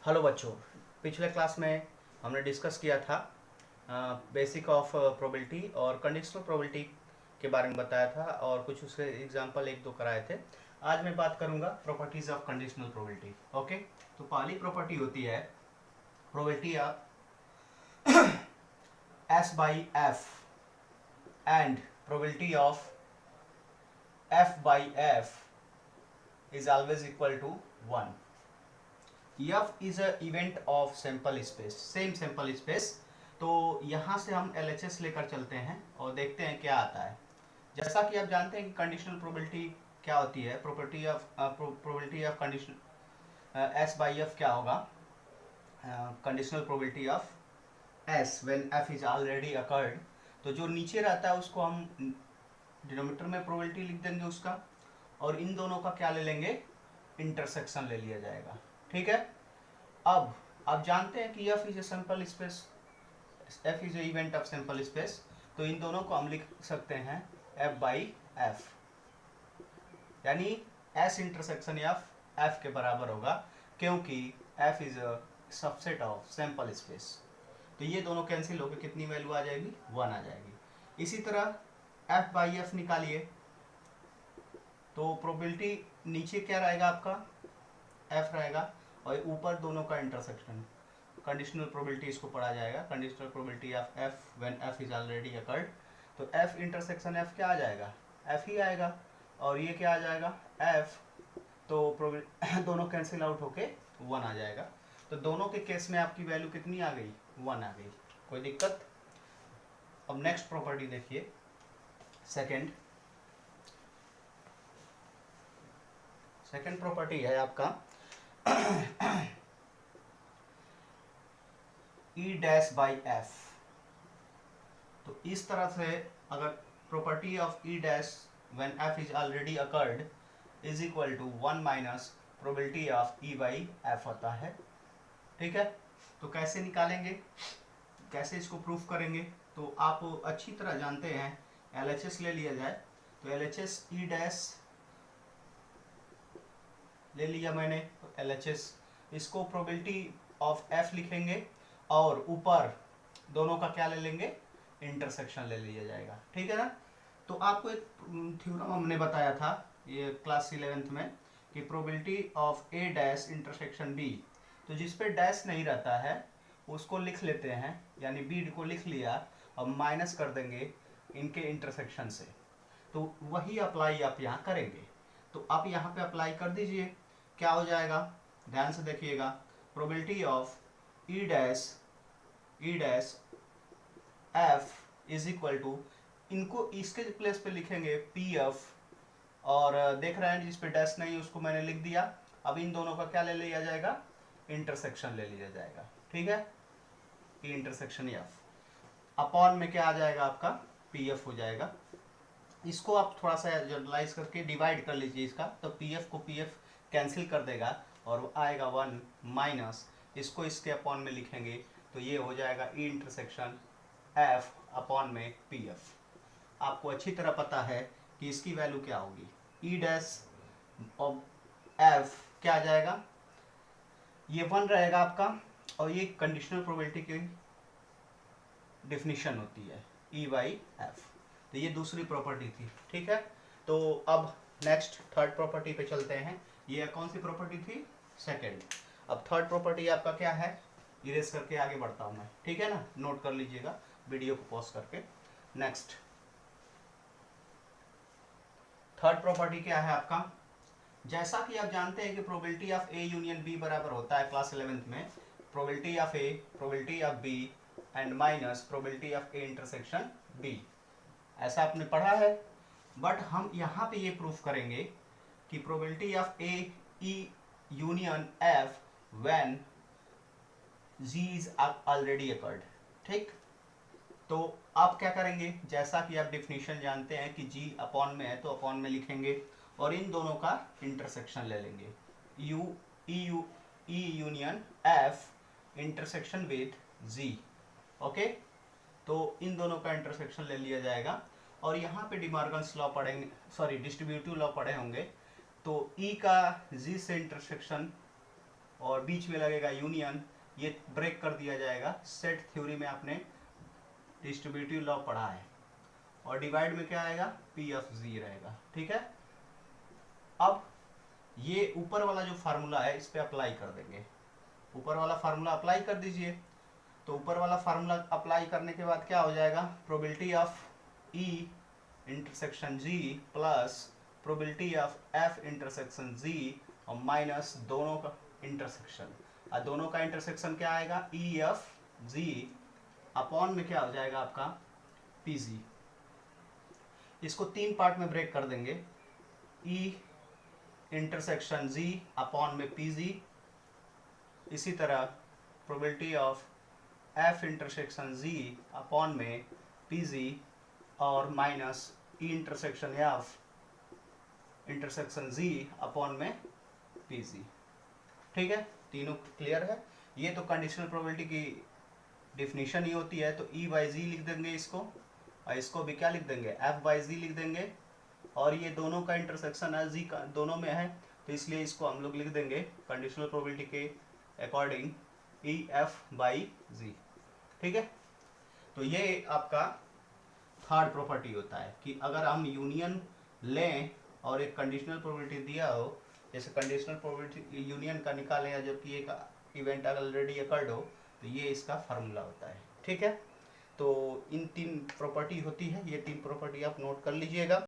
Hello बच्चों, पिछले class में हमने डिस्कस किया था बेसिक ऑफ प्रोबेबिलिटी और कंडीशनल प्रोबेबिलिटी के बारे में बताया था और कुछ उसके एग्जांपल एक दो कराए थे। आज मैं बात करूंगा properties of conditional probability. Okay, तो पहली प्रॉपर्टी होती है probability of S by F and probability of F by F is always equal to 1। F is a event of sample space, same sample space. तो यहाँ से हम LHS लेकर चलते हैं और देखते हैं क्या आता है। जैसा कि आप जानते हैं कि कंडीशनल प्रोबेबिलिटी क्या होती है, probability of condition S by F क्या होगा, conditional probability of S when F is already occurred. तो जो नीचे रहता है उसको हम डिनोमिनेटर में प्रोबेबिलिटी लिख देंगे उसका, और इन दोनों का क्या ले लेंगे, इंटरसेक्शन ले लिया जाएगा। ठीक है। अब आप जानते हैं कि F is a sample space, F is a event of sample space, तो इन दोनों को हम लिख सकते हैं F बाई एफ, यानी S इंटरसेक्शन F के बराबर होगा, क्योंकि F is a subset of sample space. तो ये दोनों कैंसिल होकर कितनी वैल्यू आ जाएगी, 1 आ जाएगी। इसी तरह F बाई एफ निकालिए, तो प्रोबेबिलिटी नीचे क्या रहेगा आपका, F रहेगा, और ऊपर दोनों का इंटरसेक्शन, कंडीशनल प्रोबेबिलिटी इसको पढ़ा जाएगा, conditional probability of F when F is already occurred. तो F इंटरसेक्शन F क्या आ जाएगा, F ही आएगा, और ये क्या आ जाएगा, F। तो दोनों कैंसिल आउट होके 1 आ जाएगा। तो दोनों के केस में आपकी वैल्यू कितनी आ गई, 1 आ गई। कोई दिक्कत। अब नेक्स्ट प्रॉपर्टी देखिए, सेकेंड प्रॉपर्टी है आपका E डैश बाई एफ। तो इस तरह से अगर property of E dash when F is already occurred is equal to 1 minus probability of E by F होता है। ठीक है। तो कैसे निकालेंगे, कैसे इसको प्रूफ करेंगे, तो आप अच्छी तरह जानते हैं, LHS ले लिया जाए। तो LHS E डैश ले लिया मैंने, तो LHS, इसको प्रोबेबिलिटी ऑफ F लिखेंगे, और ऊपर दोनों का क्या ले लेंगे, इंटरसेक्शन ले लिया जाएगा। ठीक है ना। तो आपको एक थ्योरम हमने बताया था ये क्लास 11th में, कि probability of A dash intersection B, तो जिस पे डैश नहीं रहता है उसको लिख लेते हैं, यानी B को लिख लिया और माइनस कर देंगे इनके इंटरसेक्शन से। तो वही अप्लाई आप यहाँ करेंगे। तो आप यहाँ पे अप्लाई कर दीजिए, क्या हो जाएगा, ध्यान से देखिएगा। Probability of E dash F is equal to, इनको इसके प्लेस पे लिखेंगे PF, और देख रहे हैं जिस पे डैश नहीं उसको मैंने लिख दिया। अब इन दोनों का क्या ले लिया जाएगा, इंटरसेक्शन ले लिया जाएगा। ठीक है। E इंटरसेक्शन F अपॉन में क्या आ जाएगा आपका, PF हो जाएगा। इसको आप थोड़ा सा जनरलाइज करके डिवाइड कर लीजिए इसका, तो PF को PF कैंसिल कर देगा और आएगा 1 माइनस, इसको इसके अपॉन में लिखेंगे, तो ये हो जाएगा E इंटरसेक्शन F अपॉन में PF। आपको अच्छी तरह पता है कि इसकी वैल्यू क्या होगी, E डैश ऑफ F क्या आ जाएगा, ये 1 रहेगा आपका, और ये कंडीशनल प्रोबेबिलिटी की डेफिनेशन होती है E बाई एफ। तो ये दूसरी प्रॉपर्टी थी। ठीक है। तो अब नेक्स्ट थर्ड प्रॉपर्टी पे चलते हैं। ये कौन सी प्रॉपर्टी थी, सेकंड। अब थर्ड प्रॉपर्टी आपका क्या है, इरेज करके आगे बढ़ता हूँ मैं। ठीक है ना, नोट कर लीजिएगा वीडियो को पॉज करके। नेक्स्ट थर्ड प्रॉपर्टी क्या है आपका, जैसा कि आप जानते हैं कि probability of A union B बराबर होता है क्लास 11th में, probability of A probability of B and minus probability of A intersection B। ऐसा आपने पढ़ा है, बट हम यहाँ पे ये प्रूफ करेंगे कि probability of A E union F when G is already occurred. ठीक। तो आप क्या करेंगे, जैसा कि आप डेफिनेशन जानते हैं कि G अपॉन में है तो अपॉन में लिखेंगे, और इन दोनों का इंटरसेक्शन ले लेंगे, E union F intersection with G। Okay. तो इन दोनों का इंटरसेक्शन ले लिया जाएगा, और यहाँ पे डिमॉर्गन्स लॉ पढ़ेंगे, सॉरी डिस्ट्रीब्यूटिव लॉ पढ़े होंगे। तो E का G से इंटरसेक्शन और बीच में लगेगा यूनियन, ये ब्रेक कर दिया जाएगा। सेट थ्योरी में आपने डिस्ट्रीब्यूटिव लॉ पढ़ा है। और डिवाइड में क्या आएगा, पी ऑफ जी रहेगा। ठीक है, अब ये ऊपर वाला जो फार्मूला है इस पे अप्लाई कर देंगे। ऊपर वाला फार्मूला अप्लाई कर दीजिए। तो ऊपर वाला फार्मूला अप्लाई करने के बाद क्या हो जाएगा, probability of E intersection G plus probability of F intersection G और माइनस दोनों का इंटरसेक्शन। और दोनों का इंटरसेक्शन क्या आएगा, ई एफ जी अपॉन में क्या हो जाएगा आपका पी जी। इसको 3 पार्ट में ब्रेक कर देंगे, ई इंटरसेक्शन जी अपॉन में पी जी। इसी तरह probability of F intersection G upon में पी जी और minus E intersection F intersection G upon में पी जी। ठीक है, तीनों क्लियर है। ये तो कंडीशनल प्रोबेबिलिटी की डिफिनीशन ही होती है। तो ई बाई जी लिख देंगे इसको, और इसको भी क्या लिख देंगे, एफ बाई जी लिख देंगे। और ये दोनों का इंटरसेक्शन है, जी का दोनों में है, तो इसलिए इसको हम लोग लिख देंगे कंडीशनल प्रोबेबिलिटी के अकॉर्डिंग ई एफ बाई जी। ठीक है, तो ये आपका थर्ड प्रॉपर्टी होता है कि अगर हम यूनियन लें और एक कंडीशनल प्रोबेबिलिटी दिया हो, जैसे कंडीशनल प्रोबेबिलिटी यूनियन का निकालें या जबकि एक इवेंट ऑलरेडी अकर्ड हो, तो ये इसका फार्मूला होता है। ठीक है, तो इन 3 प्रॉपर्टी होती है, ये 3 प्रॉपर्टी आप नोट कर लीजिएगा।